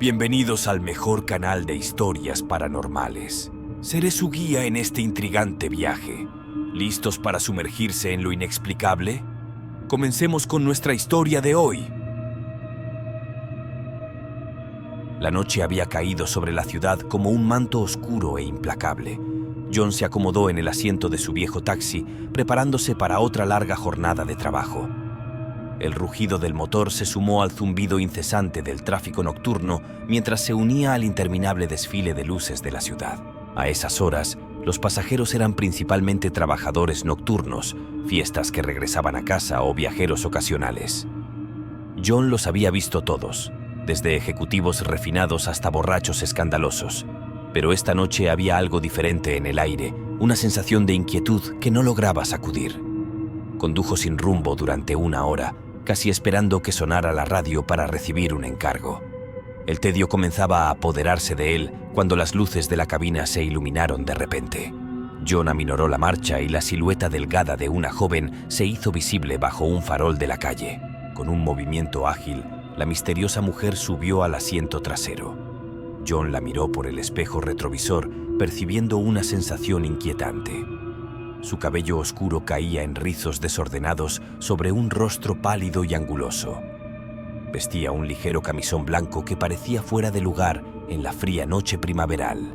Bienvenidos al mejor canal de historias paranormales. Seré su guía en este intrigante viaje. ¿Listos para sumergirse en lo inexplicable? Comencemos con nuestra historia de hoy. La noche había caído sobre la ciudad como un manto oscuro e implacable. John se acomodó en el asiento de su viejo taxi, preparándose para otra larga jornada de trabajo. El rugido del motor se sumó al zumbido incesante del tráfico nocturno mientras se unía al interminable desfile de luces de la ciudad. A esas horas, los pasajeros eran principalmente trabajadores nocturnos, fiestas que regresaban a casa o viajeros ocasionales. John los había visto todos, desde ejecutivos refinados hasta borrachos escandalosos. Pero esta noche había algo diferente en el aire, una sensación de inquietud que no lograba sacudir. Condujo sin rumbo durante una hora, casi esperando que sonara la radio para recibir un encargo. El tedio comenzaba a apoderarse de él cuando las luces de la cabina se iluminaron de repente. John aminoró la marcha y la silueta delgada de una joven se hizo visible bajo un farol de la calle. Con un movimiento ágil, la misteriosa mujer subió al asiento trasero. John la miró por el espejo retrovisor, percibiendo una sensación inquietante. Su cabello oscuro caía en rizos desordenados sobre un rostro pálido y anguloso. Vestía un ligero camisón blanco que parecía fuera de lugar en la fría noche primaveral.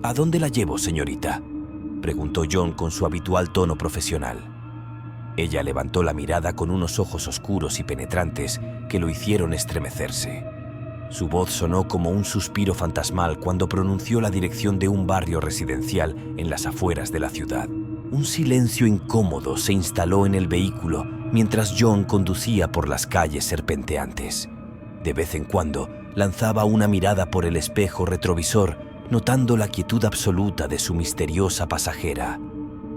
«¿A dónde la llevo, señorita?», preguntó John con su habitual tono profesional. Ella levantó la mirada con unos ojos oscuros y penetrantes que lo hicieron estremecerse. Su voz sonó como un suspiro fantasmal cuando pronunció la dirección de un barrio residencial en las afueras de la ciudad. Un silencio incómodo se instaló en el vehículo mientras John conducía por las calles serpenteantes. De vez en cuando lanzaba una mirada por el espejo retrovisor, notando la quietud absoluta de su misteriosa pasajera.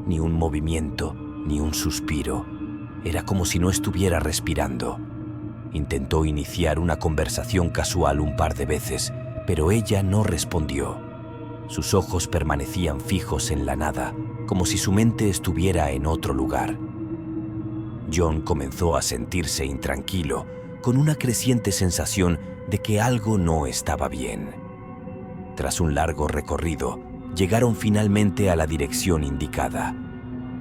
Ni un movimiento, ni un suspiro. Era como si no estuviera respirando. Intentó iniciar una conversación casual un par de veces, pero ella no respondió. Sus ojos permanecían fijos en la nada, como si su mente estuviera en otro lugar. John comenzó a sentirse intranquilo, con una creciente sensación de que algo no estaba bien. Tras un largo recorrido, llegaron finalmente a la dirección indicada.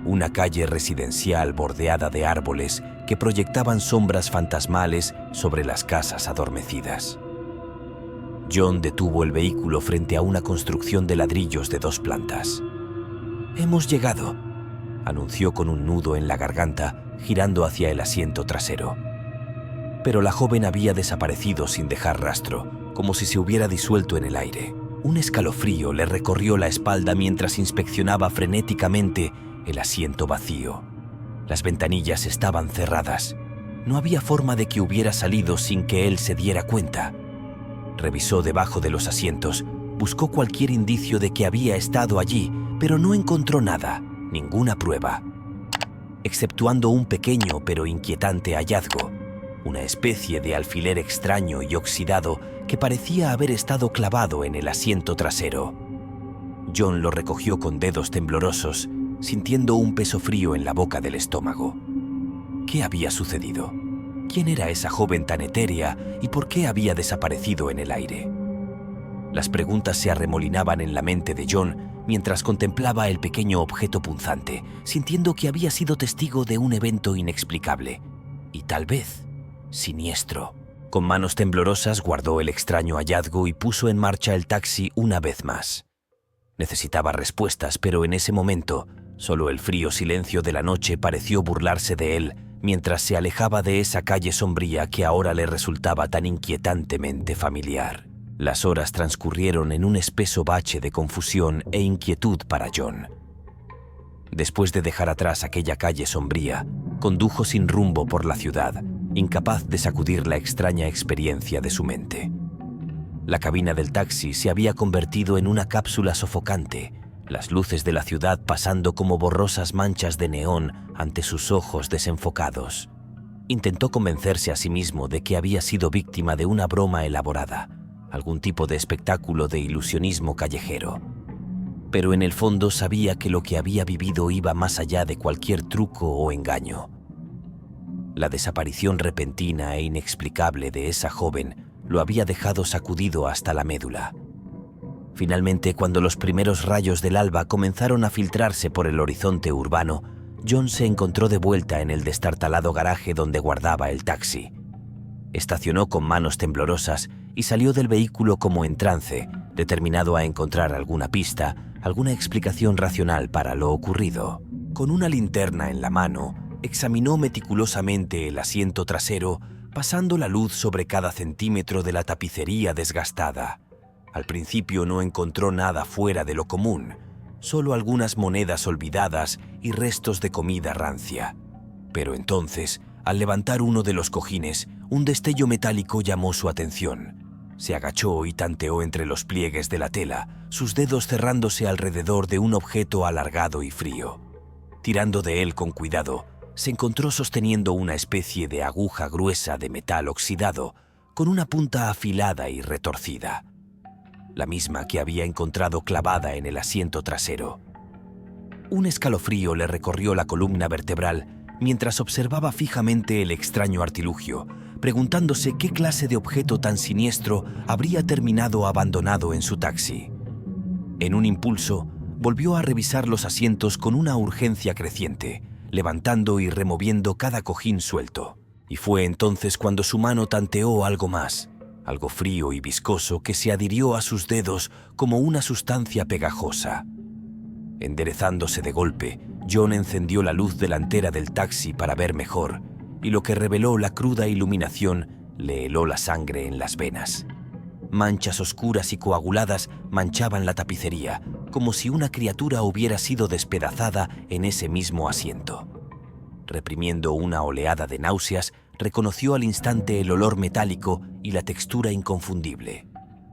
Una calle residencial bordeada de árboles que proyectaban sombras fantasmales sobre las casas adormecidas. John detuvo el vehículo frente a una construcción de ladrillos de 2 plantas. «Hemos llegado», anunció con un nudo en la garganta, girando hacia el asiento trasero. Pero la joven había desaparecido sin dejar rastro, como si se hubiera disuelto en el aire. Un escalofrío le recorrió la espalda mientras inspeccionaba frenéticamente el asiento vacío. Las ventanillas estaban cerradas. No había forma de que hubiera salido sin que él se diera cuenta. Revisó debajo de los asientos, buscó cualquier indicio de que había estado allí, pero no encontró nada, ninguna prueba. Exceptuando un pequeño pero inquietante hallazgo, una especie de alfiler extraño y oxidado que parecía haber estado clavado en el asiento trasero. John lo recogió con dedos temblorosos, sintiendo un peso frío en la boca del estómago. ¿Qué había sucedido? ¿Quién era esa joven tan etérea y por qué había desaparecido en el aire? Las preguntas se arremolinaban en la mente de John mientras contemplaba el pequeño objeto punzante, sintiendo que había sido testigo de un evento inexplicable y tal vez siniestro. Con manos temblorosas guardó el extraño hallazgo y puso en marcha el taxi una vez más. Necesitaba respuestas, pero en ese momento solo el frío silencio de la noche pareció burlarse de él mientras se alejaba de esa calle sombría que ahora le resultaba tan inquietantemente familiar. Las horas transcurrieron en un espeso bache de confusión e inquietud para John. Después de dejar atrás aquella calle sombría, condujo sin rumbo por la ciudad, incapaz de sacudir la extraña experiencia de su mente. La cabina del taxi se había convertido en una cápsula sofocante, las luces de la ciudad pasando como borrosas manchas de neón ante sus ojos desenfocados. Intentó convencerse a sí mismo de que había sido víctima de una broma elaborada, algún tipo de espectáculo de ilusionismo callejero. Pero en el fondo sabía que lo que había vivido iba más allá de cualquier truco o engaño. La desaparición repentina e inexplicable de esa joven lo había dejado sacudido hasta la médula. Finalmente, cuando los primeros rayos del alba comenzaron a filtrarse por el horizonte urbano, John se encontró de vuelta en el destartalado garaje donde guardaba el taxi. Estacionó con manos temblorosas y salió del vehículo como en trance, determinado a encontrar alguna pista, alguna explicación racional para lo ocurrido. Con una linterna en la mano, examinó meticulosamente el asiento trasero, pasando la luz sobre cada centímetro de la tapicería desgastada. Al principio no encontró nada fuera de lo común, solo algunas monedas olvidadas y restos de comida rancia. Pero entonces, al levantar uno de los cojines, un destello metálico llamó su atención. Se agachó y tanteó entre los pliegues de la tela, sus dedos cerrándose alrededor de un objeto alargado y frío. Tirando de él con cuidado, se encontró sosteniendo una especie de aguja gruesa de metal oxidado, con una punta afilada y retorcida, la misma que había encontrado clavada en el asiento trasero. Un escalofrío le recorrió la columna vertebral mientras observaba fijamente el extraño artilugio, preguntándose qué clase de objeto tan siniestro habría terminado abandonado en su taxi. En un impulso, volvió a revisar los asientos con una urgencia creciente, levantando y removiendo cada cojín suelto. Y fue entonces cuando su mano tanteó algo más, algo frío y viscoso que se adhirió a sus dedos como una sustancia pegajosa. Enderezándose de golpe, John encendió la luz delantera del taxi para ver mejor, y lo que reveló la cruda iluminación le heló la sangre en las venas. Manchas oscuras y coaguladas manchaban la tapicería, como si una criatura hubiera sido despedazada en ese mismo asiento. Reprimiendo una oleada de náuseas, reconoció al instante el olor metálico y la textura inconfundible.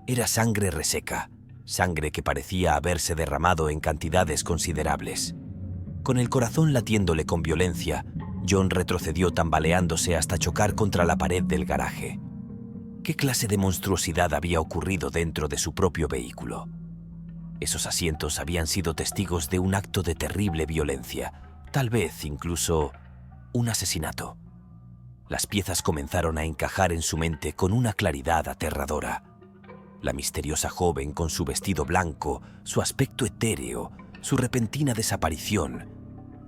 Era sangre reseca, sangre que parecía haberse derramado en cantidades considerables. Con el corazón latiéndole con violencia, John retrocedió tambaleándose hasta chocar contra la pared del garaje. ¿Qué clase de monstruosidad había ocurrido dentro de su propio vehículo? Esos asientos habían sido testigos de un acto de terrible violencia, tal vez incluso un asesinato. Las piezas comenzaron a encajar en su mente con una claridad aterradora. La misteriosa joven con su vestido blanco, su aspecto etéreo, su repentina desaparición,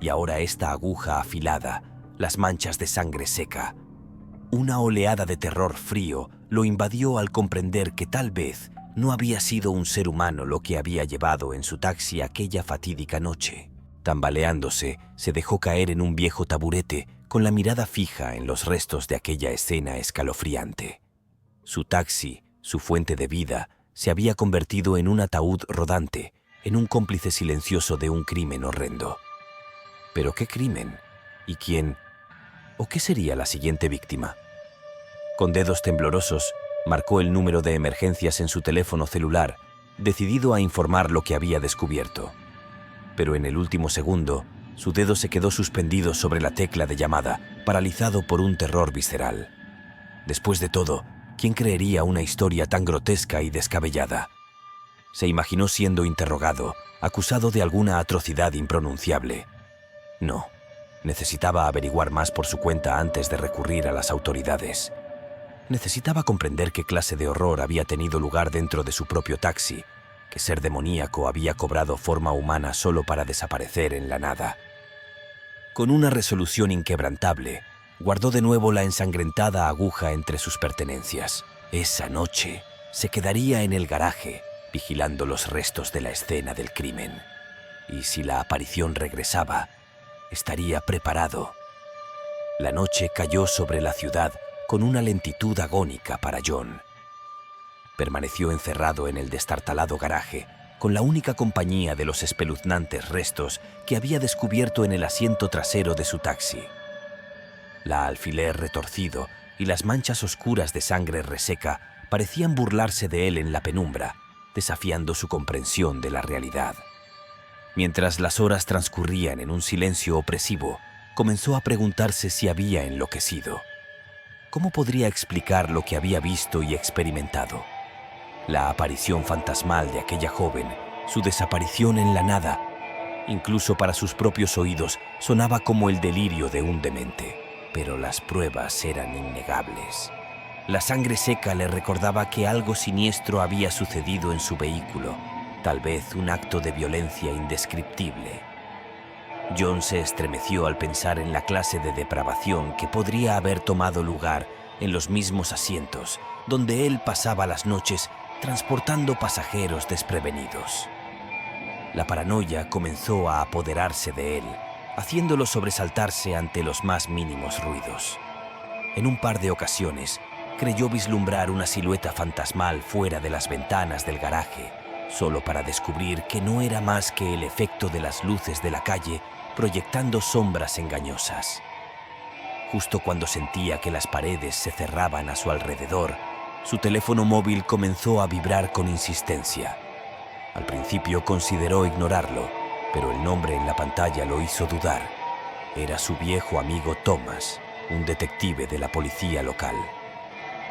y ahora esta aguja afilada, las manchas de sangre seca. Una oleada de terror frío lo invadió al comprender que tal vez no había sido un ser humano lo que había llevado en su taxi aquella fatídica noche. Tambaleándose, se dejó caer en un viejo taburete con la mirada fija en los restos de aquella escena escalofriante. Su taxi, su fuente de vida, se había convertido en un ataúd rodante, en un cómplice silencioso de un crimen horrendo. ¿Pero qué crimen? ¿Y quién? ¿O qué sería la siguiente víctima? Con dedos temblorosos, marcó el número de emergencias en su teléfono celular, decidido a informar lo que había descubierto. Pero en el último segundo, su dedo se quedó suspendido sobre la tecla de llamada, paralizado por un terror visceral. Después de todo, ¿quién creería una historia tan grotesca y descabellada? Se imaginó siendo interrogado, acusado de alguna atrocidad impronunciable. No, necesitaba averiguar más por su cuenta antes de recurrir a las autoridades. Necesitaba comprender qué clase de horror había tenido lugar dentro de su propio taxi, qué ser demoníaco había cobrado forma humana solo para desaparecer en la nada. Con una resolución inquebrantable, guardó de nuevo la ensangrentada aguja entre sus pertenencias. Esa noche se quedaría en el garaje, vigilando los restos de la escena del crimen. Y si la aparición regresaba, estaría preparado. La noche cayó sobre la ciudad con una lentitud agónica para John. Permaneció encerrado en el destartalado garaje, con la única compañía de los espeluznantes restos que había descubierto en el asiento trasero de su taxi. La alfiler retorcido y las manchas oscuras de sangre reseca parecían burlarse de él en la penumbra, desafiando su comprensión de la realidad. Mientras las horas transcurrían en un silencio opresivo, comenzó a preguntarse si había enloquecido. ¿Cómo podría explicar lo que había visto y experimentado? La aparición fantasmal de aquella joven, su desaparición en la nada, incluso para sus propios oídos, sonaba como el delirio de un demente, pero las pruebas eran innegables. La sangre seca le recordaba que algo siniestro había sucedido en su vehículo, tal vez un acto de violencia indescriptible. John se estremeció al pensar en la clase de depravación que podría haber tomado lugar en los mismos asientos donde él pasaba las noches transportando pasajeros desprevenidos. La paranoia comenzó a apoderarse de él, haciéndolo sobresaltarse ante los más mínimos ruidos. En un par de ocasiones, creyó vislumbrar una silueta fantasmal fuera de las ventanas del garaje, solo para descubrir que no era más que el efecto de las luces de la calle proyectando sombras engañosas. Justo cuando sentía que las paredes se cerraban a su alrededor, su teléfono móvil comenzó a vibrar con insistencia. Al principio consideró ignorarlo, pero el nombre en la pantalla lo hizo dudar. Era su viejo amigo Thomas, un detective de la policía local.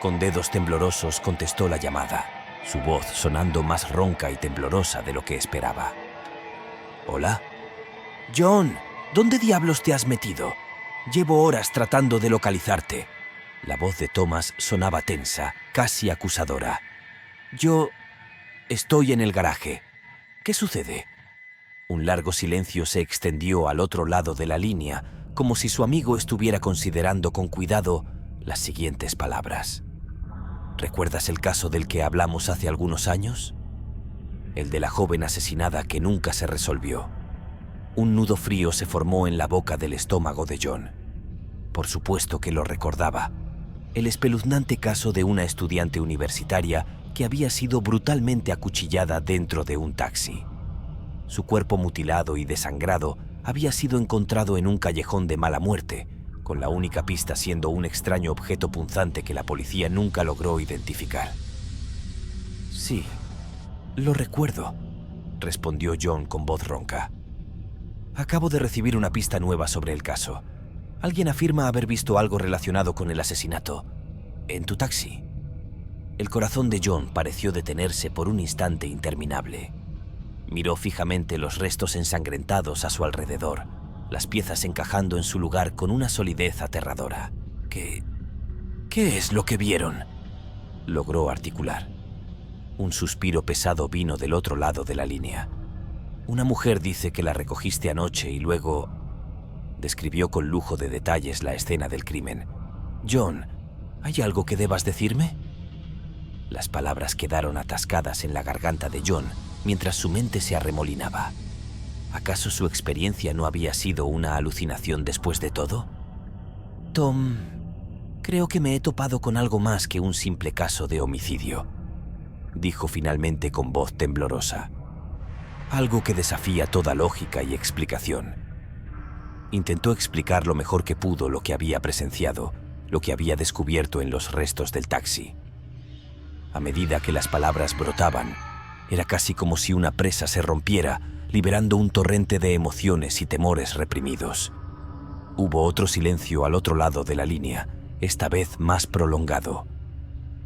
Con dedos temblorosos contestó la llamada, su voz sonando más ronca y temblorosa de lo que esperaba. ¿Hola? John, ¿dónde diablos te has metido? Llevo horas tratando de localizarte. La voz de Thomas sonaba tensa, casi acusadora. Yo estoy en el garaje. ¿Qué sucede? Un largo silencio se extendió al otro lado de la línea, como si su amigo estuviera considerando con cuidado las siguientes palabras. ¿Recuerdas el caso del que hablamos hace algunos años? El de la joven asesinada que nunca se resolvió. Un nudo frío se formó en la boca del estómago de John. Por supuesto que lo recordaba. El espeluznante caso de una estudiante universitaria que había sido brutalmente acuchillada dentro de un taxi. Su cuerpo mutilado y desangrado había sido encontrado en un callejón de mala muerte, con la única pista siendo un extraño objeto punzante que la policía nunca logró identificar. Sí, lo recuerdo, respondió John con voz ronca. Acabo de recibir una pista nueva sobre el caso. Alguien afirma haber visto algo relacionado con el asesinato en tu taxi. El corazón de John pareció detenerse por un instante interminable. Miró fijamente los restos ensangrentados a su alrededor, las piezas encajando en su lugar con una solidez aterradora. ¿Qué es lo que vieron?, logró articular. Un suspiro pesado vino del otro lado de la línea. Una mujer dice que la recogiste anoche y luego... Describió con lujo de detalles la escena del crimen. John, ¿hay algo que debas decirme? Las palabras quedaron atascadas en la garganta de John mientras su mente se arremolinaba. ¿Acaso su experiencia no había sido una alucinación después de todo? Tom, creo que me he topado con algo más que un simple caso de homicidio, dijo finalmente con voz temblorosa. Algo que desafía toda lógica y explicación. Intentó explicar lo mejor que pudo lo que había presenciado, lo que había descubierto en los restos del taxi. A medida que las palabras brotaban, era casi como si una presa se rompiera, liberando un torrente de emociones y temores reprimidos. Hubo otro silencio al otro lado de la línea, esta vez más prolongado.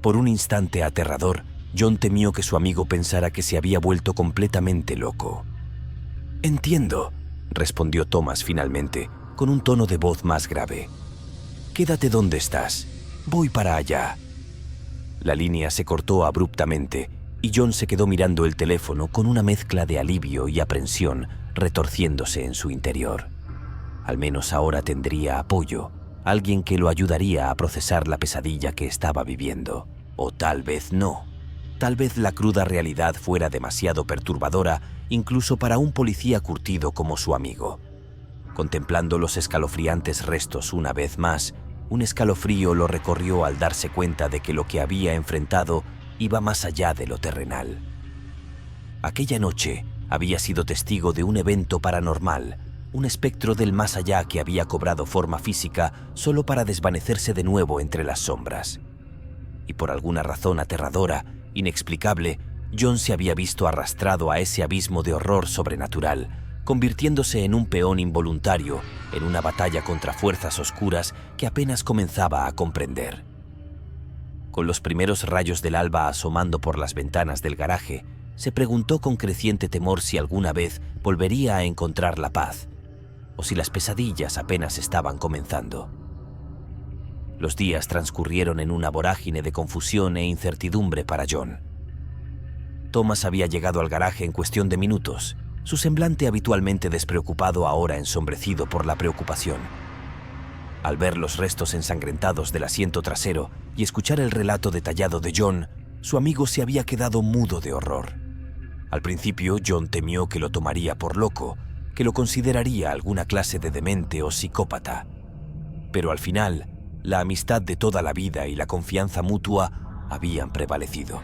Por un instante aterrador, John temió que su amigo pensara que se había vuelto completamente loco. «Entiendo», respondió Thomas finalmente, con un tono de voz más grave. «Quédate donde estás. Voy para allá». La línea se cortó abruptamente y John se quedó mirando el teléfono con una mezcla de alivio y aprensión retorciéndose en su interior. Al menos ahora tendría apoyo, alguien que lo ayudaría a procesar la pesadilla que estaba viviendo. O tal vez no. Tal vez la cruda realidad fuera demasiado perturbadora incluso para un policía curtido como su amigo. Contemplando los escalofriantes restos una vez más, un escalofrío lo recorrió al darse cuenta de que lo que había enfrentado iba más allá de lo terrenal. Aquella noche había sido testigo de un evento paranormal, un espectro del más allá que había cobrado forma física solo para desvanecerse de nuevo entre las sombras. Y por alguna razón aterradora, inexplicable, John se había visto arrastrado a ese abismo de horror sobrenatural, convirtiéndose en un peón involuntario en una batalla contra fuerzas oscuras que apenas comenzaba a comprender. Con los primeros rayos del alba asomando por las ventanas del garaje, se preguntó con creciente temor si alguna vez volvería a encontrar la paz, o si las pesadillas apenas estaban comenzando. Los días transcurrieron en una vorágine de confusión e incertidumbre para John. Thomas había llegado al garaje en cuestión de minutos, su semblante habitualmente despreocupado ahora ensombrecido por la preocupación. Al ver los restos ensangrentados del asiento trasero y escuchar el relato detallado de John, su amigo se había quedado mudo de horror. Al principio, John temió que lo tomaría por loco, que lo consideraría alguna clase de demente o psicópata. Pero al final, la amistad de toda la vida y la confianza mutua habían prevalecido.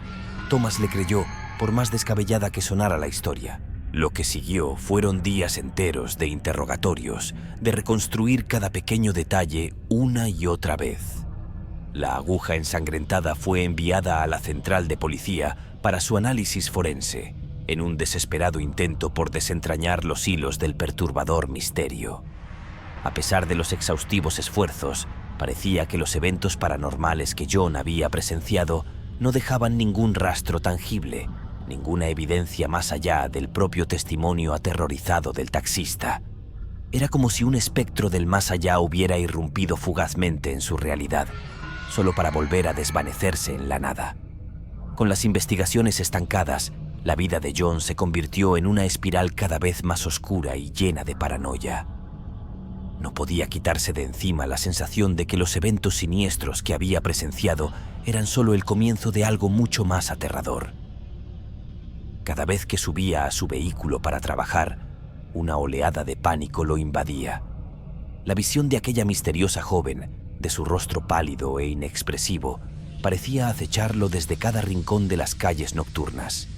Thomas le creyó, por más descabellada que sonara la historia. Lo que siguió fueron días enteros de interrogatorios, de reconstruir cada pequeño detalle una y otra vez. La aguja ensangrentada fue enviada a la central de policía para su análisis forense, en un desesperado intento por desentrañar los hilos del perturbador misterio. A pesar de los exhaustivos esfuerzos, parecía que los eventos paranormales que John había presenciado no dejaban ningún rastro tangible, ninguna evidencia más allá del propio testimonio aterrorizado del taxista. Era como si un espectro del más allá hubiera irrumpido fugazmente en su realidad, solo para volver a desvanecerse en la nada. Con las investigaciones estancadas, la vida de John se convirtió en una espiral cada vez más oscura y llena de paranoia. No podía quitarse de encima la sensación de que los eventos siniestros que había presenciado eran solo el comienzo de algo mucho más aterrador. Cada vez que subía a su vehículo para trabajar, una oleada de pánico lo invadía. La visión de aquella misteriosa joven, de su rostro pálido e inexpresivo, parecía acecharlo desde cada rincón de las calles nocturnas.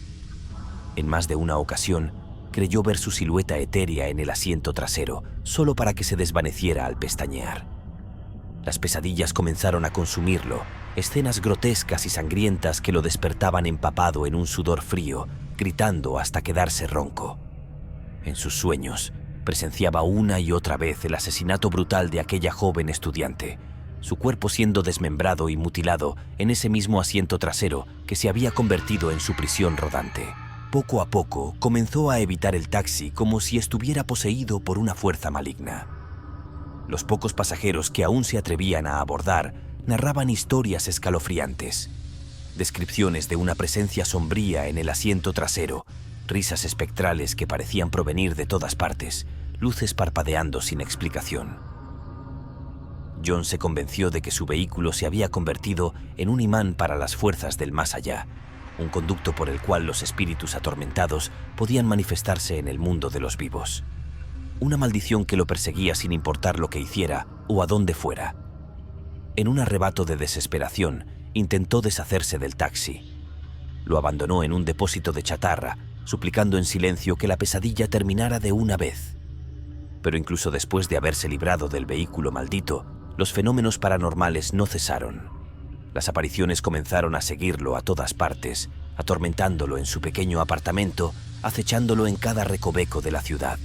En más de una ocasión, creyó ver su silueta etérea en el asiento trasero, solo para que se desvaneciera al pestañear. Las pesadillas comenzaron a consumirlo, escenas grotescas y sangrientas que lo despertaban empapado en un sudor frío, gritando hasta quedarse ronco. En sus sueños, presenciaba una y otra vez el asesinato brutal de aquella joven estudiante, su cuerpo siendo desmembrado y mutilado en ese mismo asiento trasero que se había convertido en su prisión rodante. Poco a poco comenzó a evitar el taxi como si estuviera poseído por una fuerza maligna. Los pocos pasajeros que aún se atrevían a abordar narraban historias escalofriantes, descripciones de una presencia sombría en el asiento trasero, risas espectrales que parecían provenir de todas partes, luces parpadeando sin explicación. John se convenció de que su vehículo se había convertido en un imán para las fuerzas del más allá, un conducto por el cual los espíritus atormentados podían manifestarse en el mundo de los vivos. Una maldición que lo perseguía sin importar lo que hiciera o a dónde fuera. En un arrebato de desesperación, intentó deshacerse del taxi. Lo abandonó en un depósito de chatarra, suplicando en silencio que la pesadilla terminara de una vez. Pero incluso después de haberse librado del vehículo maldito, los fenómenos paranormales no cesaron. Las apariciones comenzaron a seguirlo a todas partes, atormentándolo en su pequeño apartamento, acechándolo en cada recoveco de la ciudad.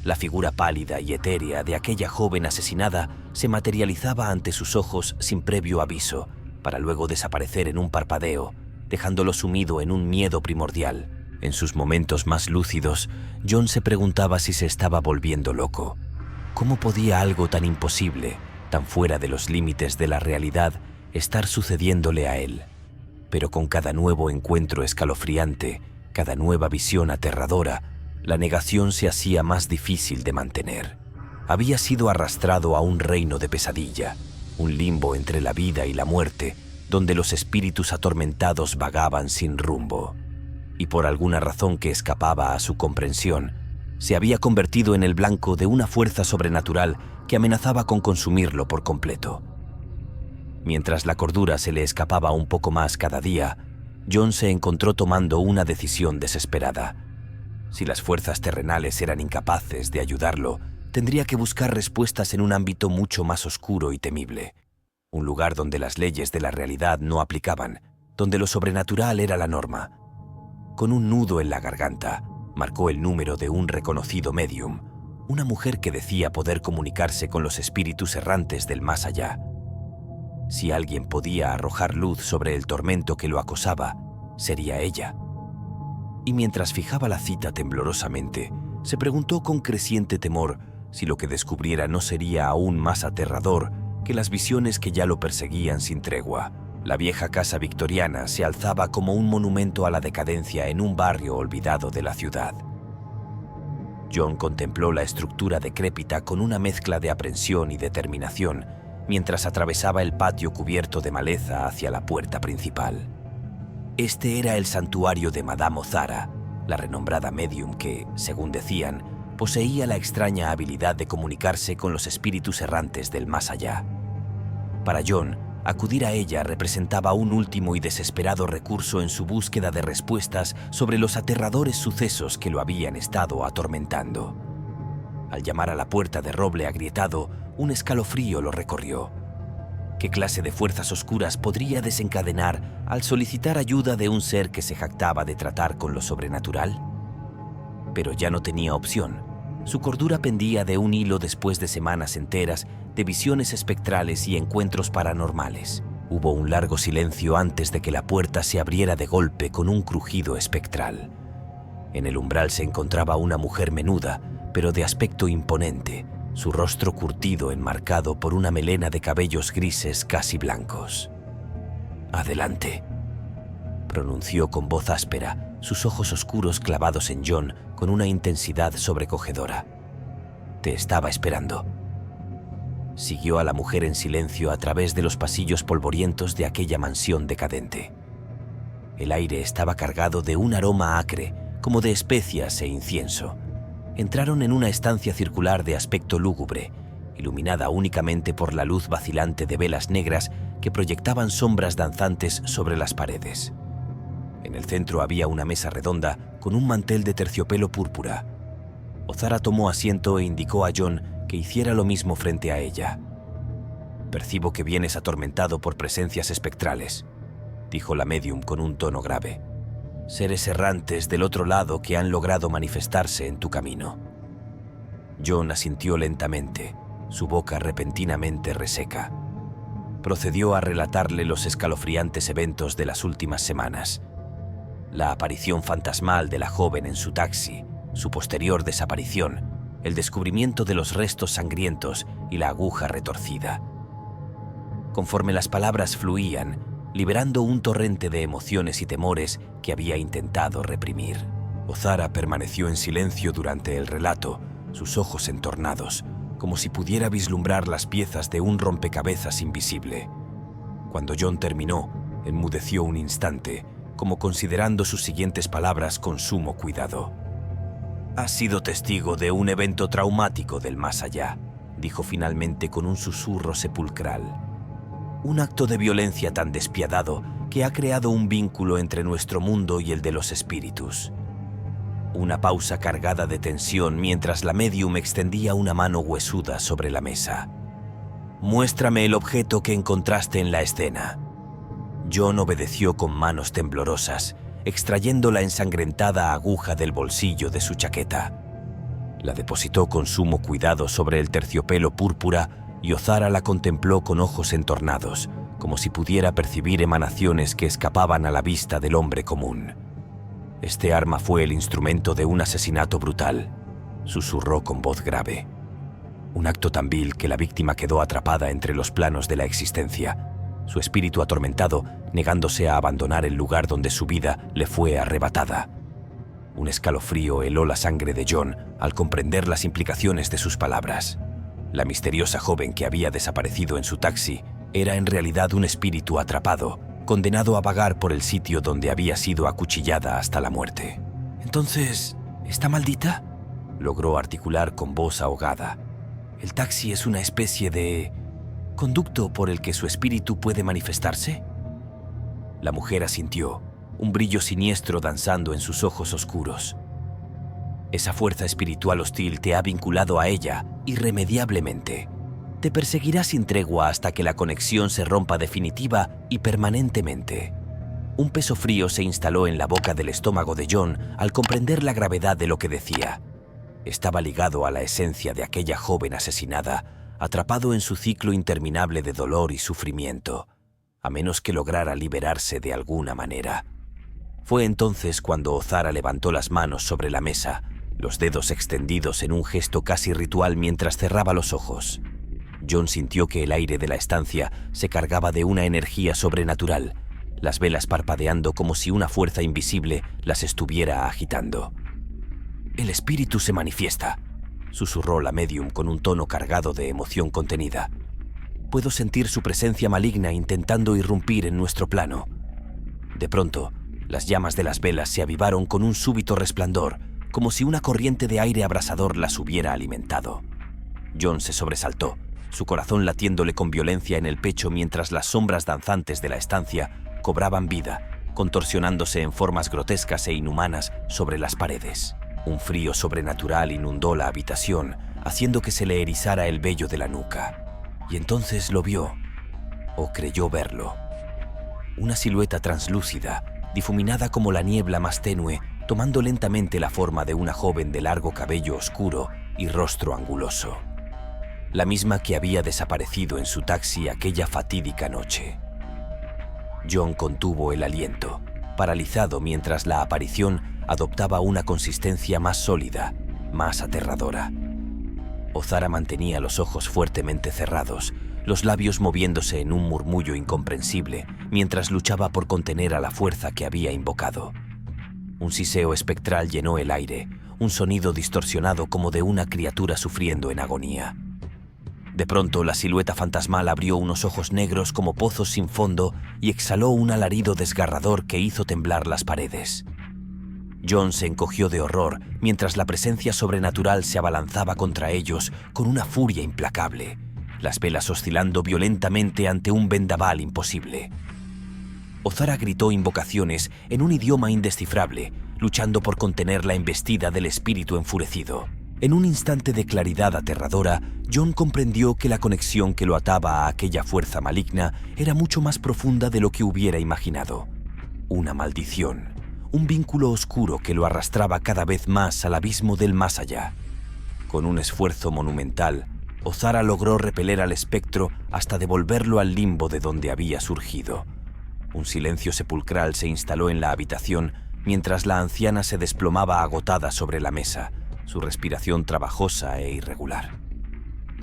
La figura pálida y etérea de aquella joven asesinada se materializaba ante sus ojos sin previo aviso, para luego desaparecer en un parpadeo, dejándolo sumido en un miedo primordial. En sus momentos más lúcidos, John se preguntaba si se estaba volviendo loco. ¿Cómo podía algo tan imposible, tan fuera de los límites de la realidad, estar sucediéndole a él? Pero con cada nuevo encuentro escalofriante, cada nueva visión aterradora, la negación se hacía más difícil de mantener. Había sido arrastrado a un reino de pesadilla, un limbo entre la vida y la muerte, donde los espíritus atormentados vagaban sin rumbo. Y por alguna razón que escapaba a su comprensión, se había convertido en el blanco de una fuerza sobrenatural que amenazaba con consumirlo por completo. Mientras la cordura se le escapaba un poco más cada día, John se encontró tomando una decisión desesperada. Si las fuerzas terrenales eran incapaces de ayudarlo, tendría que buscar respuestas en un ámbito mucho más oscuro y temible. Un lugar donde las leyes de la realidad no aplicaban, donde lo sobrenatural era la norma. Con un nudo en la garganta, marcó el número de un reconocido medium, una mujer que decía poder comunicarse con los espíritus errantes del más allá. Si alguien podía arrojar luz sobre el tormento que lo acosaba, sería ella. Y mientras fijaba la cita temblorosamente, se preguntó con creciente temor si lo que descubriera no sería aún más aterrador que las visiones que ya lo perseguían sin tregua. La vieja casa victoriana se alzaba como un monumento a la decadencia en un barrio olvidado de la ciudad. John contempló la estructura decrépita con una mezcla de aprensión y determinación mientras atravesaba el patio cubierto de maleza hacia la puerta principal. Este era el santuario de Madame Ozara, la renombrada médium que, según decían, poseía la extraña habilidad de comunicarse con los espíritus errantes del más allá. Para John, acudir a ella representaba un último y desesperado recurso en su búsqueda de respuestas sobre los aterradores sucesos que lo habían estado atormentando. Al llamar a la puerta de roble agrietado, un escalofrío lo recorrió. ¿Qué clase de fuerzas oscuras podría desencadenar al solicitar ayuda de un ser que se jactaba de tratar con lo sobrenatural? Pero ya no tenía opción. Su cordura pendía de un hilo después de semanas enteras de visiones espectrales y encuentros paranormales. Hubo un largo silencio antes de que la puerta se abriera de golpe con un crujido espectral. En el umbral se encontraba una mujer menuda, pero de aspecto imponente, su rostro curtido enmarcado por una melena de cabellos grises casi blancos. «Adelante», pronunció con voz áspera, sus ojos oscuros clavados en John con una intensidad sobrecogedora. «Te estaba esperando». Siguió a la mujer en silencio a través de los pasillos polvorientos de aquella mansión decadente. El aire estaba cargado de un aroma acre, como de especias e incienso. Entraron en una estancia circular de aspecto lúgubre, iluminada únicamente por la luz vacilante de velas negras que proyectaban sombras danzantes sobre las paredes. En el centro había una mesa redonda con un mantel de terciopelo púrpura. Ozara tomó asiento e indicó a John que hiciera lo mismo frente a ella. «Percibo que vienes atormentado por presencias espectrales», dijo la médium con un tono grave. «Seres errantes del otro lado que han logrado manifestarse en tu camino». John asintió lentamente, su boca repentinamente reseca. Procedió a relatarle los escalofriantes eventos de las últimas semanas. La aparición fantasmal de la joven en su taxi, su posterior desaparición, el descubrimiento de los restos sangrientos y la aguja retorcida. Conforme las palabras fluían, liberando un torrente de emociones y temores que había intentado reprimir. Ozara permaneció en silencio durante el relato, sus ojos entornados, como si pudiera vislumbrar las piezas de un rompecabezas invisible. Cuando John terminó, enmudeció un instante, como considerando sus siguientes palabras con sumo cuidado. «Has sido testigo de un evento traumático del más allá», dijo finalmente con un susurro sepulcral. «Un acto de violencia tan despiadado que ha creado un vínculo entre nuestro mundo y el de los espíritus». Una pausa cargada de tensión mientras la médium extendía una mano huesuda sobre la mesa. «Muéstrame el objeto que encontraste en la escena». John obedeció con manos temblorosas, extrayendo la ensangrentada aguja del bolsillo de su chaqueta. La depositó con sumo cuidado sobre el terciopelo púrpura y Ozara la contempló con ojos entornados, como si pudiera percibir emanaciones que escapaban a la vista del hombre común. «Este arma fue el instrumento de un asesinato brutal», susurró con voz grave. «Un acto tan vil que la víctima quedó atrapada entre los planos de la existencia, su espíritu atormentado negándose a abandonar el lugar donde su vida le fue arrebatada». Un escalofrío heló la sangre de John al comprender las implicaciones de sus palabras. La misteriosa joven que había desaparecido en su taxi era en realidad un espíritu atrapado, condenado a vagar por el sitio donde había sido acuchillada hasta la muerte. «Entonces, ¿está maldita?», logró articular con voz ahogada. «¿El taxi es una especie de conducto por el que su espíritu puede manifestarse?». La mujer asintió, un brillo siniestro danzando en sus ojos oscuros. «Esa fuerza espiritual hostil te ha vinculado a ella irremediablemente. Te perseguirá sin tregua hasta que la conexión se rompa definitiva y permanentemente». Un peso frío se instaló en la boca del estómago de John al comprender la gravedad de lo que decía. Estaba ligado a la esencia de aquella joven asesinada, atrapado en su ciclo interminable de dolor y sufrimiento, a menos que lograra liberarse de alguna manera. Fue entonces cuando Ozara levantó las manos sobre la mesa, los dedos extendidos en un gesto casi ritual mientras cerraba los ojos. John sintió que el aire de la estancia se cargaba de una energía sobrenatural, las velas parpadeando como si una fuerza invisible las estuviera agitando. «El espíritu se manifiesta», susurró la médium con un tono cargado de emoción contenida. «Puedo sentir su presencia maligna intentando irrumpir en nuestro plano». De pronto, las llamas de las velas se avivaron con un súbito resplandor, como si una corriente de aire abrasador las hubiera alimentado. John se sobresaltó, su corazón latiéndole con violencia en el pecho mientras las sombras danzantes de la estancia cobraban vida, contorsionándose en formas grotescas e inhumanas sobre las paredes. Un frío sobrenatural inundó la habitación, haciendo que se le erizara el vello de la nuca. Y entonces lo vio, o creyó verlo. Una silueta translúcida, difuminada como la niebla más tenue, tomando lentamente la forma de una joven de largo cabello oscuro y rostro anguloso. La misma que había desaparecido en su taxi aquella fatídica noche. John contuvo el aliento, paralizado mientras la aparición adoptaba una consistencia más sólida, más aterradora. Ozara mantenía los ojos fuertemente cerrados, los labios moviéndose en un murmullo incomprensible mientras luchaba por contener a la fuerza que había invocado. Un siseo espectral llenó el aire, un sonido distorsionado como de una criatura sufriendo en agonía. De pronto, la silueta fantasmal abrió unos ojos negros como pozos sin fondo y exhaló un alarido desgarrador que hizo temblar las paredes. John se encogió de horror mientras la presencia sobrenatural se abalanzaba contra ellos con una furia implacable, las velas oscilando violentamente ante un vendaval imposible. Ozara gritó invocaciones en un idioma indescifrable, luchando por contener la embestida del espíritu enfurecido. En un instante de claridad aterradora, John comprendió que la conexión que lo ataba a aquella fuerza maligna era mucho más profunda de lo que hubiera imaginado. Una maldición, un vínculo oscuro que lo arrastraba cada vez más al abismo del más allá. Con un esfuerzo monumental, Ozara logró repeler al espectro hasta devolverlo al limbo de donde había surgido. Un silencio sepulcral se instaló en la habitación mientras la anciana se desplomaba agotada sobre la mesa, su respiración trabajosa e irregular.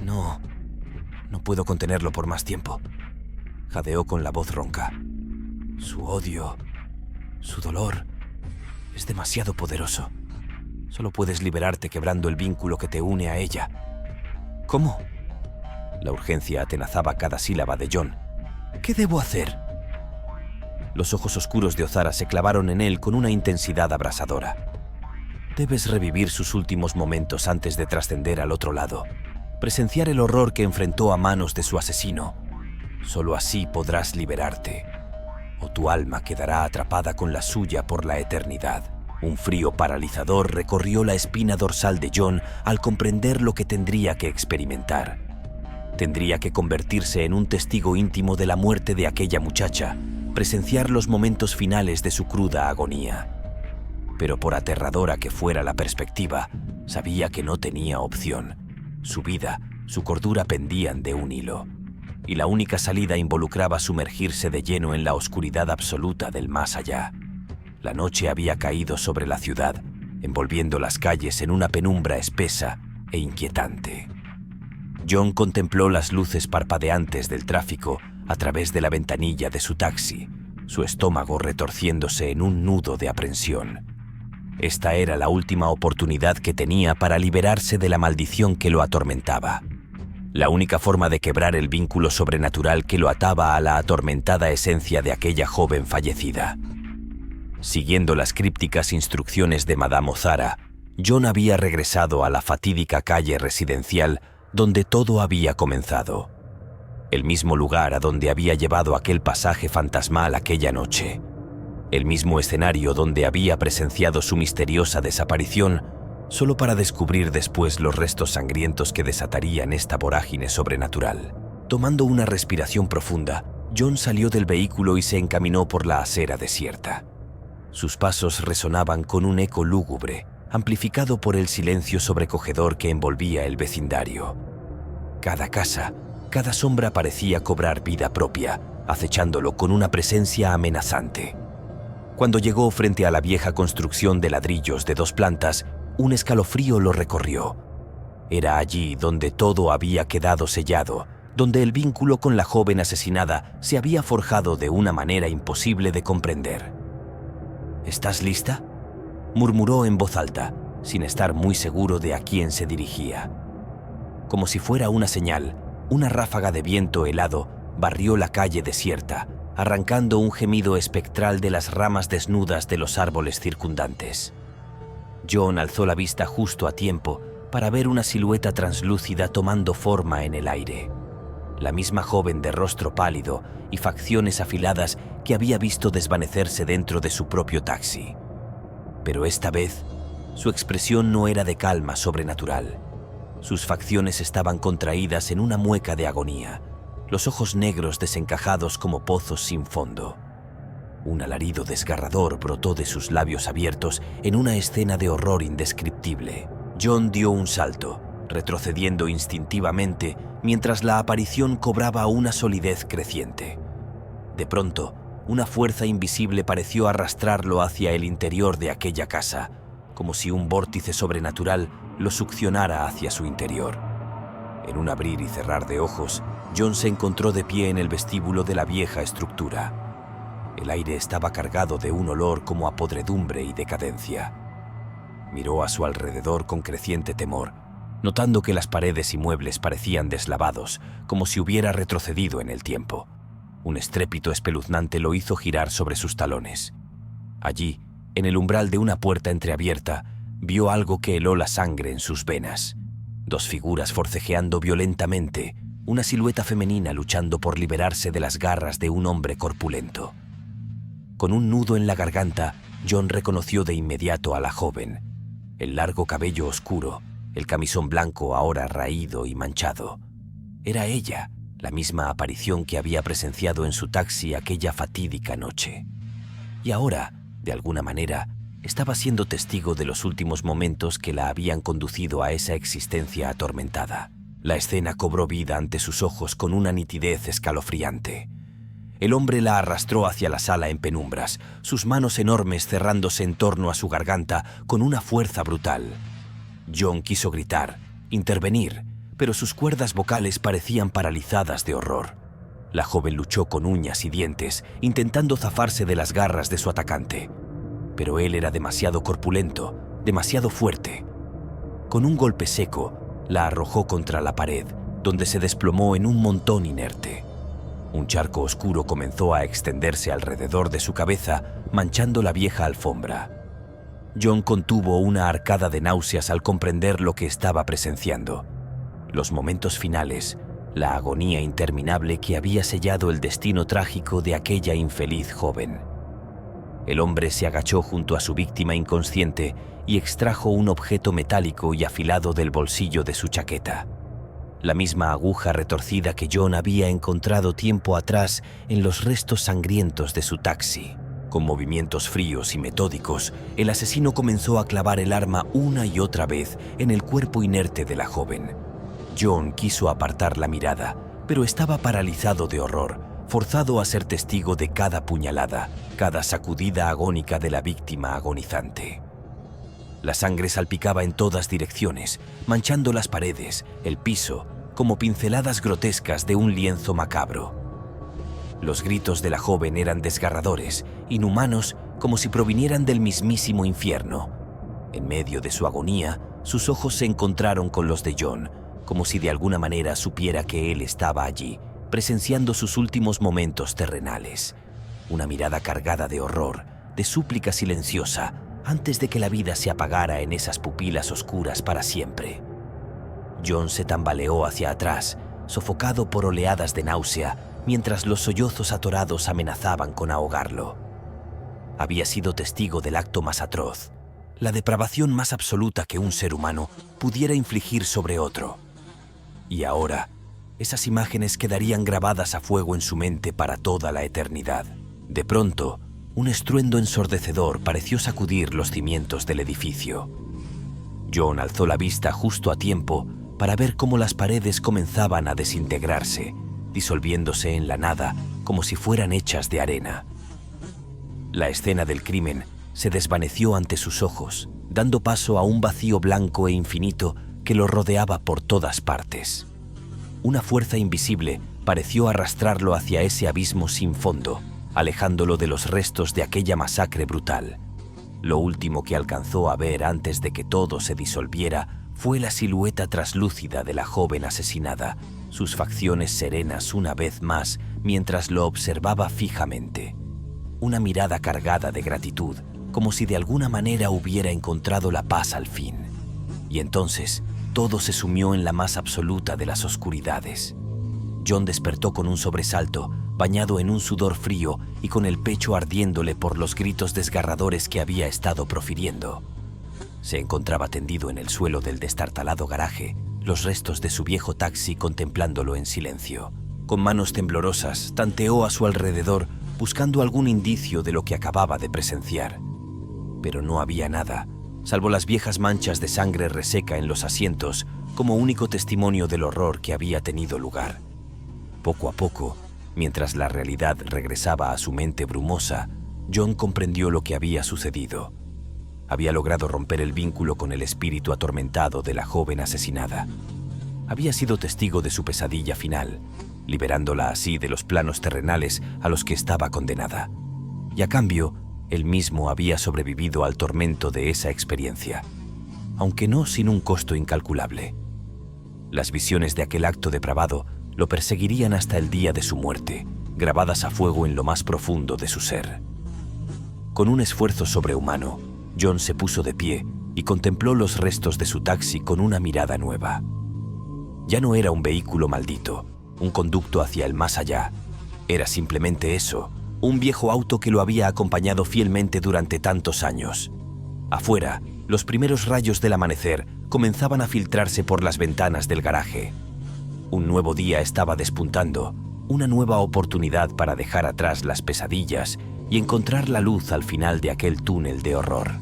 No puedo contenerlo por más tiempo, jadeó con la voz ronca. Su odio, su dolor, es demasiado poderoso. Solo puedes liberarte quebrando el vínculo que te une a ella. ¿Cómo? La urgencia atenazaba cada sílaba de John. ¿Qué debo hacer? Los ojos oscuros de Ozara se clavaron en él con una intensidad abrasadora. Debes revivir sus últimos momentos antes de trascender al otro lado, presenciar el horror que enfrentó a manos de su asesino. Solo así podrás liberarte, o tu alma quedará atrapada con la suya por la eternidad. Un frío paralizador recorrió la espina dorsal de John al comprender lo que tendría que experimentar. Tendría que convertirse en un testigo íntimo de la muerte de aquella muchacha, presenciar los momentos finales de su cruda agonía. Pero por aterradora que fuera la perspectiva, sabía que no tenía opción. Su vida, su cordura pendían de un hilo, y la única salida involucraba sumergirse de lleno en la oscuridad absoluta del más allá. La noche había caído sobre la ciudad, envolviendo las calles en una penumbra espesa e inquietante. John contempló las luces parpadeantes del tráfico a través de la ventanilla de su taxi, su estómago retorciéndose en un nudo de aprensión. Esta era la última oportunidad que tenía para liberarse de la maldición que lo atormentaba. La única forma de quebrar el vínculo sobrenatural que lo ataba a la atormentada esencia de aquella joven fallecida. Siguiendo las crípticas instrucciones de Madame Ozara, John había regresado a la fatídica calle residencial donde todo había comenzado. El mismo lugar a donde había llevado aquel pasaje fantasmal aquella noche. El mismo escenario donde había presenciado su misteriosa desaparición, solo para descubrir después los restos sangrientos que desatarían esta vorágine sobrenatural. Tomando una respiración profunda, John salió del vehículo y se encaminó por la acera desierta. Sus pasos resonaban con un eco lúgubre, amplificado por el silencio sobrecogedor que envolvía el vecindario. Cada casa, cada sombra parecía cobrar vida propia, acechándolo con una presencia amenazante. Cuando llegó frente a la vieja construcción de ladrillos de 2 plantas, un escalofrío lo recorrió. Era allí donde todo había quedado sellado, donde el vínculo con la joven asesinada se había forjado de una manera imposible de comprender. ¿Estás lista?, murmuró en voz alta, sin estar muy seguro de a quién se dirigía. Como si fuera una señal, una ráfaga de viento helado barrió la calle desierta, arrancando un gemido espectral de las ramas desnudas de los árboles circundantes. John alzó la vista justo a tiempo para ver una silueta translúcida tomando forma en el aire. La misma joven de rostro pálido y facciones afiladas que había visto desvanecerse dentro de su propio taxi. Pero esta vez, su expresión no era de calma sobrenatural. Sus facciones estaban contraídas en una mueca de agonía, los ojos negros desencajados como pozos sin fondo. Un alarido desgarrador brotó de sus labios abiertos en una escena de horror indescriptible. John dio un salto, retrocediendo instintivamente mientras la aparición cobraba una solidez creciente. De pronto, una fuerza invisible pareció arrastrarlo hacia el interior de aquella casa, como si un vórtice sobrenatural lo succionara hacia su interior. En un abrir y cerrar de ojos, John se encontró de pie en el vestíbulo de la vieja estructura. El aire estaba cargado de un olor como a podredumbre y decadencia. Miró a su alrededor con creciente temor, notando que las paredes y muebles parecían deslavados, como si hubiera retrocedido en el tiempo. Un estrépito espeluznante lo hizo girar sobre sus talones. Allí, en el umbral de una puerta entreabierta, vio algo que heló la sangre en sus venas. Dos figuras forcejeando violentamente, una silueta femenina luchando por liberarse de las garras de un hombre corpulento. Con un nudo en la garganta, John reconoció de inmediato a la joven. El largo cabello oscuro, el camisón blanco ahora raído y manchado. Era ella, la misma aparición que había presenciado en su taxi aquella fatídica noche. Y ahora, de alguna manera, estaba siendo testigo de los últimos momentos que la habían conducido a esa existencia atormentada. La escena cobró vida ante sus ojos con una nitidez escalofriante. El hombre la arrastró hacia la sala en penumbras, sus manos enormes cerrándose en torno a su garganta con una fuerza brutal. John quiso gritar, intervenir, pero sus cuerdas vocales parecían paralizadas de horror. La joven luchó con uñas y dientes, intentando zafarse de las garras de su atacante. Pero él era demasiado corpulento, demasiado fuerte. Con un golpe seco, la arrojó contra la pared, donde se desplomó en un montón inerte. Un charco oscuro comenzó a extenderse alrededor de su cabeza, manchando la vieja alfombra. John contuvo una arcada de náuseas al comprender lo que estaba presenciando. Los momentos finales, la agonía interminable que había sellado el destino trágico de aquella infeliz joven. El hombre se agachó junto a su víctima inconsciente y extrajo un objeto metálico y afilado del bolsillo de su chaqueta. La misma aguja retorcida que John había encontrado tiempo atrás en los restos sangrientos de su taxi. Con movimientos fríos y metódicos, el asesino comenzó a clavar el arma una y otra vez en el cuerpo inerte de la joven. John quiso apartar la mirada, pero estaba paralizado de horror, forzado a ser testigo de cada puñalada, cada sacudida agónica de la víctima agonizante. La sangre salpicaba en todas direcciones, manchando las paredes, el piso, como pinceladas grotescas de un lienzo macabro. Los gritos de la joven eran desgarradores, inhumanos, como si provinieran del mismísimo infierno. En medio de su agonía, sus ojos se encontraron con los de John, como si de alguna manera supiera que él estaba allí, presenciando sus últimos momentos terrenales. Una mirada cargada de horror, de súplica silenciosa, antes de que la vida se apagara en esas pupilas oscuras para siempre. John se tambaleó hacia atrás, sofocado por oleadas de náusea, mientras los sollozos atorados amenazaban con ahogarlo. Había sido testigo del acto más atroz, la depravación más absoluta que un ser humano pudiera infligir sobre otro. Y ahora, esas imágenes quedarían grabadas a fuego en su mente para toda la eternidad. De pronto, un estruendo ensordecedor pareció sacudir los cimientos del edificio. John alzó la vista justo a tiempo para ver cómo las paredes comenzaban a desintegrarse, disolviéndose en la nada como si fueran hechas de arena. La escena del crimen se desvaneció ante sus ojos, dando paso a un vacío blanco e infinito que lo rodeaba por todas partes. Una fuerza invisible pareció arrastrarlo hacia ese abismo sin fondo, alejándolo de los restos de aquella masacre brutal. Lo último que alcanzó a ver antes de que todo se disolviera fue la silueta traslúcida de la joven asesinada, sus facciones serenas una vez más mientras lo observaba fijamente. Una mirada cargada de gratitud, como si de alguna manera hubiera encontrado la paz al fin. Y entonces todo se sumió en la más absoluta de las oscuridades. John despertó con un sobresalto, bañado en un sudor frío y con el pecho ardiéndole por los gritos desgarradores que había estado profiriendo. Se encontraba tendido en el suelo del destartalado garaje, los restos de su viejo taxi contemplándolo en silencio. Con manos temblorosas, tanteó a su alrededor, buscando algún indicio de lo que acababa de presenciar. Pero no había nada, salvo las viejas manchas de sangre reseca en los asientos, como único testimonio del horror que había tenido lugar. Poco a poco, mientras la realidad regresaba a su mente brumosa, John comprendió lo que había sucedido. Había logrado romper el vínculo con el espíritu atormentado de la joven asesinada. Había sido testigo de su pesadilla final, liberándola así de los planos terrenales a los que estaba condenada. Y a cambio, él mismo había sobrevivido al tormento de esa experiencia, aunque no sin un costo incalculable. Las visiones de aquel acto depravado lo perseguirían hasta el día de su muerte, grabadas a fuego en lo más profundo de su ser. Con un esfuerzo sobrehumano, John se puso de pie y contempló los restos de su taxi con una mirada nueva. Ya no era un vehículo maldito, un conducto hacia el más allá. Era simplemente eso, un viejo auto que lo había acompañado fielmente durante tantos años. Afuera, los primeros rayos del amanecer comenzaban a filtrarse por las ventanas del garaje. Un nuevo día estaba despuntando, una nueva oportunidad para dejar atrás las pesadillas y encontrar la luz al final de aquel túnel de horror.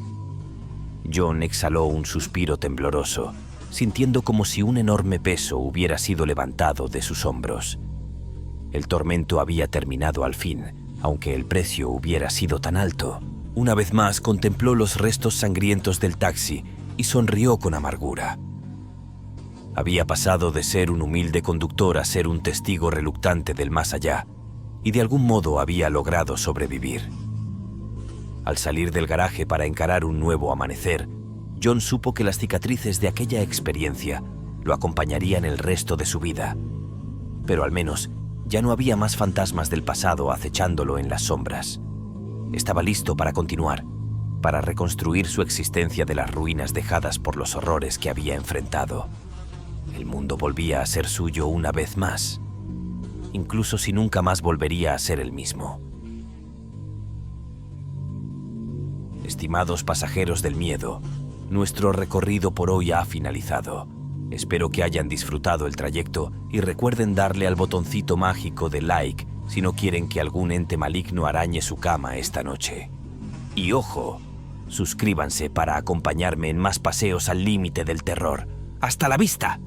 John exhaló un suspiro tembloroso, sintiendo como si un enorme peso hubiera sido levantado de sus hombros. El tormento había terminado al fin, aunque el precio hubiera sido tan alto. Una vez más contempló los restos sangrientos del taxi y sonrió con amargura. Había pasado de ser un humilde conductor a ser un testigo reluctante del más allá, y de algún modo había logrado sobrevivir. Al salir del garaje para encarar un nuevo amanecer, John supo que las cicatrices de aquella experiencia lo acompañarían el resto de su vida. Pero al menos ya no había más fantasmas del pasado acechándolo en las sombras. Estaba listo para continuar, para reconstruir su existencia de las ruinas dejadas por los horrores que había enfrentado. El mundo volvía a ser suyo una vez más, incluso si nunca más volvería a ser el mismo. Estimados pasajeros del miedo, nuestro recorrido por hoy ha finalizado. Espero que hayan disfrutado el trayecto y recuerden darle al botoncito mágico de like si no quieren que algún ente maligno arañe su cama esta noche. Y ojo, suscríbanse para acompañarme en más paseos al límite del terror. ¡Hasta la vista!